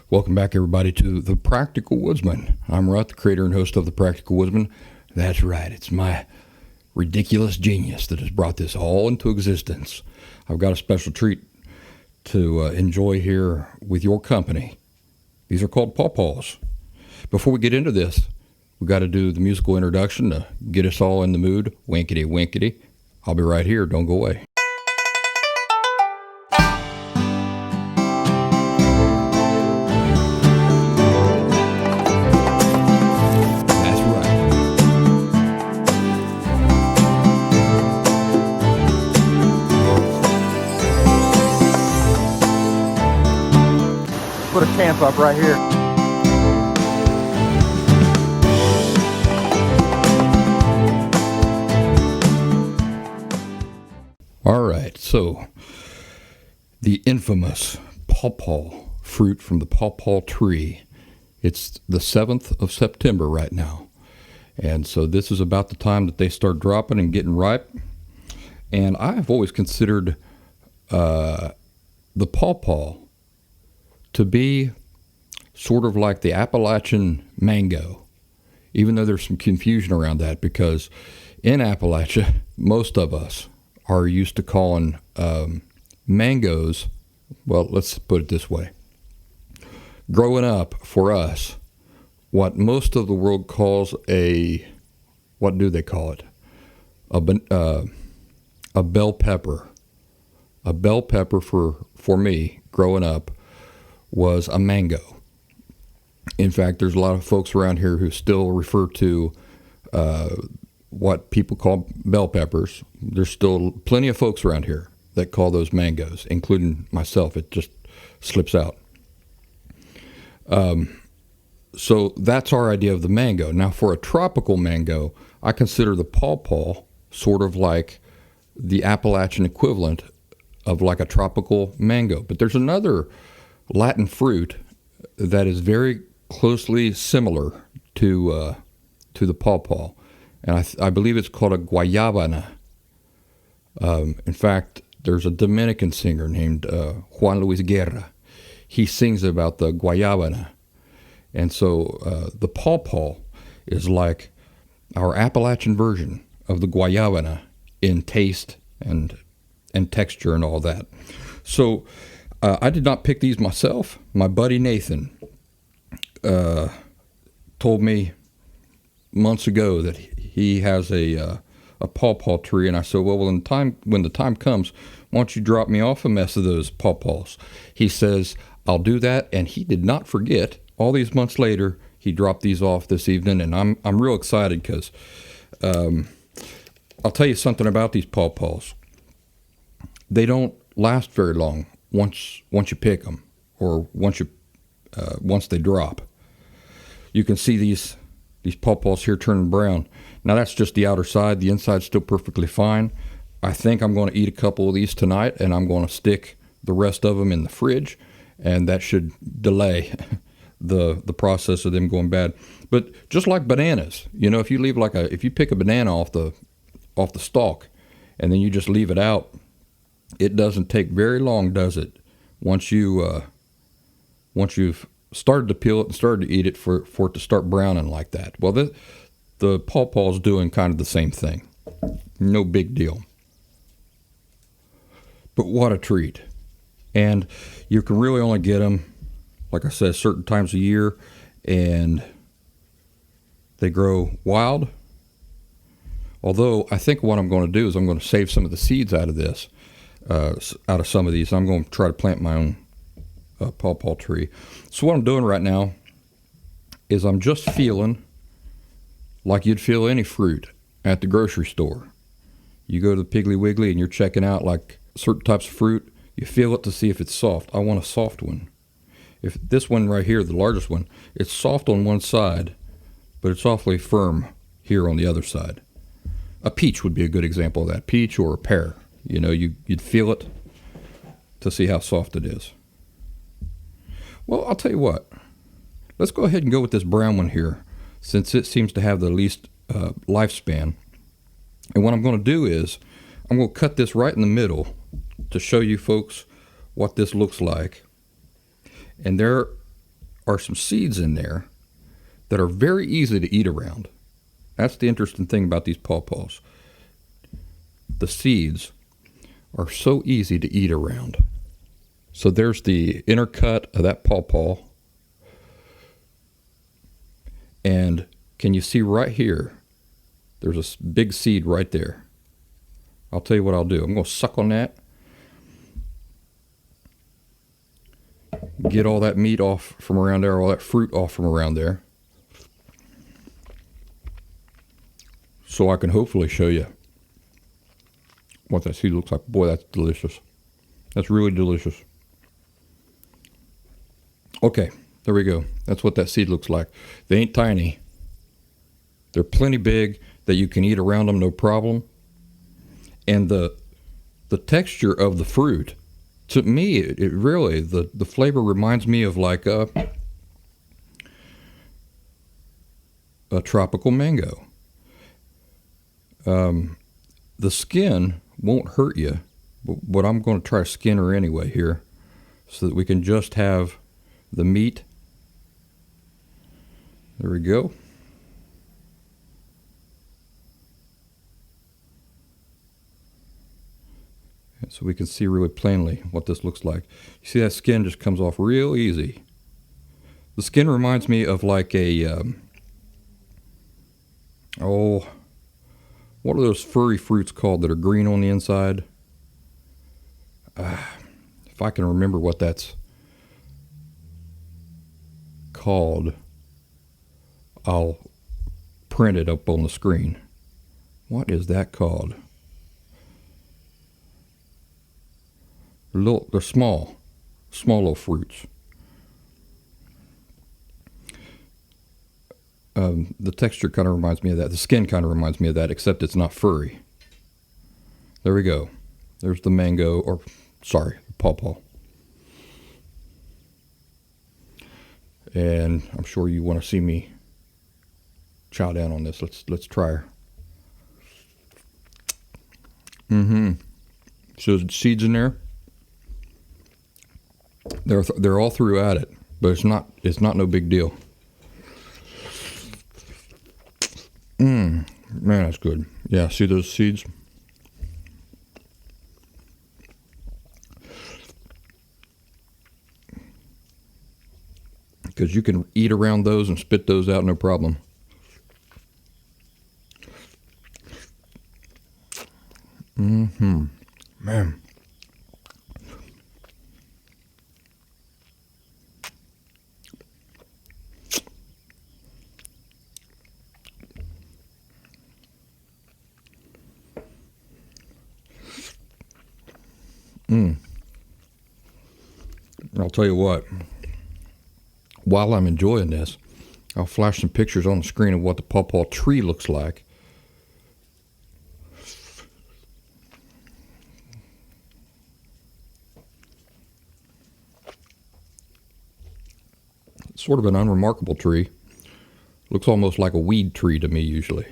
Welcome back, everybody, to The Practical Woodsman. I'm Rutt, the creator and host of The Practical Woodsman. That's right, it's my ridiculous genius that has brought this all into existence. I've got a special treat to enjoy here with your company. These are called Pawpaws. Before we get into this, we've got to do the musical introduction to get us all in the mood. Winkety, winkety. I'll be right here. Don't go away. Put a camp up right here. All right, so the infamous pawpaw fruit from the pawpaw tree. It's the 7th of September right now. And so this is about the time that they start dropping and getting ripe. And I've always considered the pawpaw to be sort of like the Appalachian mango, even though there's some confusion around that, because in Appalachia, most of us are used to calling mangoes, well, let's put it this way. Growing up, for us, what most of the world calls what do they call it? A bell pepper. A bell pepper for me, growing up, was a mango. In fact, there's a lot of folks around here who still refer to what people call bell peppers. There's still plenty of folks around here that call those mangoes, including myself. It just slips out. So that's our idea of the mango. Now, for a tropical mango, I consider the pawpaw sort of like the Appalachian equivalent of like a tropical mango. But there's another Latin fruit that is very closely similar to the pawpaw, and I believe it's called a guayabana. In fact, there's a Dominican singer named Juan Luis Guerra. He sings about the guayabana, and so the pawpaw is like our Appalachian version of the guayabana in taste and texture and all that. So I did not pick these myself. My buddy Nathan told me months ago that he has a pawpaw tree, and I said, well, when the time comes, why don't you drop me off a mess of those pawpaws? He says, I'll do that, and he did not forget. All these months later, he dropped these off this evening, and I'm real excited because I'll tell you something about these pawpaws. They don't last very long once you pick them, or once they drop. You can see these pawpaws here turning brown. Now that's just the outer side. The inside's still perfectly fine. I think I'm going to eat a couple of these tonight, and I'm going to stick the rest of them in the fridge, and that should delay the process of them going bad. But just like bananas, if you pick a banana off the stalk, and then you just leave it out, it doesn't take very long, does it? Once you've started to peel it and started to eat it for it to start browning like that. Well, the pawpaw is doing kind of the same thing. No big deal. But what a treat. And you can really only get them, like I said, certain times a year, and they grow wild. Although I think what I'm going to do is I'm going to save some of the seeds out of this. Out of some of these, I'm going to try to plant my own pawpaw tree. So what I'm doing right now is I'm just feeling like you'd feel any fruit at the grocery store. You go to the Piggly Wiggly and you're checking out like certain types of fruit. You feel it to see if it's soft. I want a soft one. If this one right here, the largest one, it's soft on one side, but it's awfully firm here on the other side. A peach would be a good example of that. Peach or a pear. You'd feel it to see how soft it is. Well, I'll tell you what. Let's go ahead and go with this brown one here, since it seems to have the least lifespan. And what I'm going to do is I'm going to cut this right in the middle to show you folks what this looks like. And there are some seeds in there that are very easy to eat around. That's the interesting thing about these pawpaws. The seeds are so easy to eat around. So there's the inner cut of that pawpaw. And can you see right here? There's a big seed right there. I'll tell you what I'll do. I'm going to suck on that. Get all that meat off from around there, all that fruit off from around there. So I can hopefully show you what that seed looks like. Boy, that's delicious. That's really delicious. Okay, there we go. That's what that seed looks like. They ain't tiny. They're plenty big that you can eat around them, no problem. And the texture of the fruit, to me, it really, the flavor reminds me of like a tropical mango. The skin won't hurt you, but I'm going to try to skin her anyway here so that we can just have the meat. There we go. And so we can see really plainly what this looks like. You see that skin just comes off real easy. The skin reminds me of like a, what are those furry fruits called that are green on the inside? If I can remember what that's called, I'll print it up on the screen. What is that called? They're small little fruits. The texture kind of reminds me of that. The skin kind of reminds me of that, except it's not furry. There we go. There's the mango, or sorry, pawpaw. And I'm sure you want to see me chow down on this. Let's try her. So the seeds in there. They're all throughout it, but it's not no big deal. Man, that's good. Yeah, see those seeds? Because you can eat around those and spit those out no problem. Man. I'll tell you what, while I'm enjoying this, I'll flash some pictures on the screen of what the pawpaw tree looks like. It's sort of an unremarkable tree. Looks almost like a weed tree to me usually.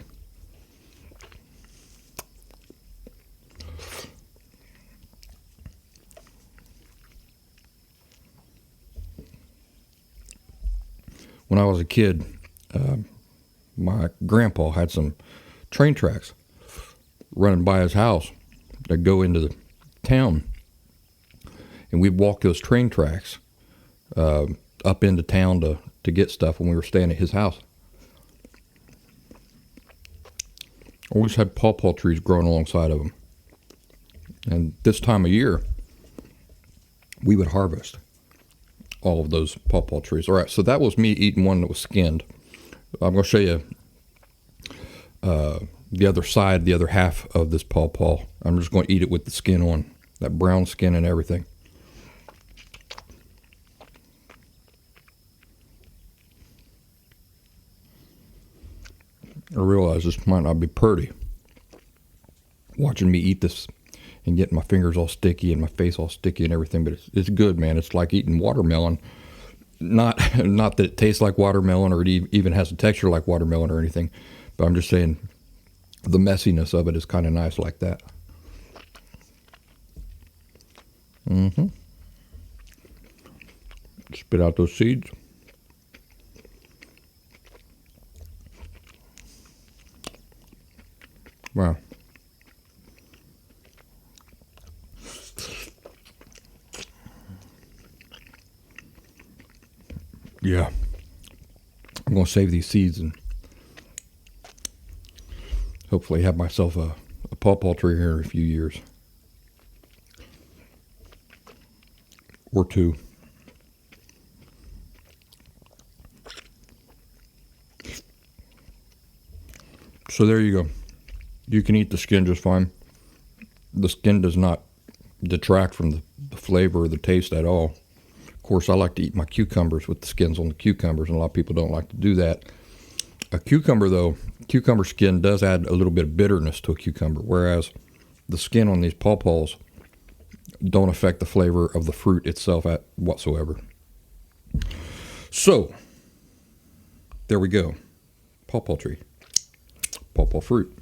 When I was a kid, my grandpa had some train tracks running by his house that go into the town. And we'd walk those train tracks up into town to get stuff when we were staying at his house. Always had pawpaw trees growing alongside of them. And this time of year, we would harvest all of those pawpaw trees. All right, so that was me eating one that was skinned. I'm going to show you the other side, the other half of this pawpaw. I'm just going to eat it with the skin on, that brown skin and everything. I realize this might not be pretty, watching me eat this and getting my fingers all sticky and my face all sticky and everything, but it's good, man. It's like eating watermelon. Not that it tastes like watermelon or it even has a texture like watermelon or anything, but I'm just saying the messiness of it is kind of nice like that. Spit out those seeds. Wow. Yeah. I'm going to save these seeds and hopefully have myself a pawpaw tree here in a few years. Or two. So there you go. You can eat the skin just fine. The skin does not detract from the flavor or the taste at all. Of course, I like to eat my cucumbers with the skins on the cucumbers, and a lot of people don't like to do that. A cucumber, though, cucumber skin does add a little bit of bitterness to a cucumber, whereas the skin on these pawpaws don't affect the flavor of the fruit itself whatsoever. So, there we go. Pawpaw tree. Pawpaw fruit.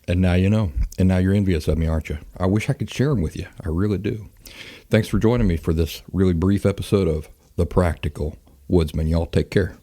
And now you know. And now you're envious of me, aren't you? I wish I could share them with you. I really do. Thanks for joining me for this really brief episode of The Practical Woodsman. Y'all take care.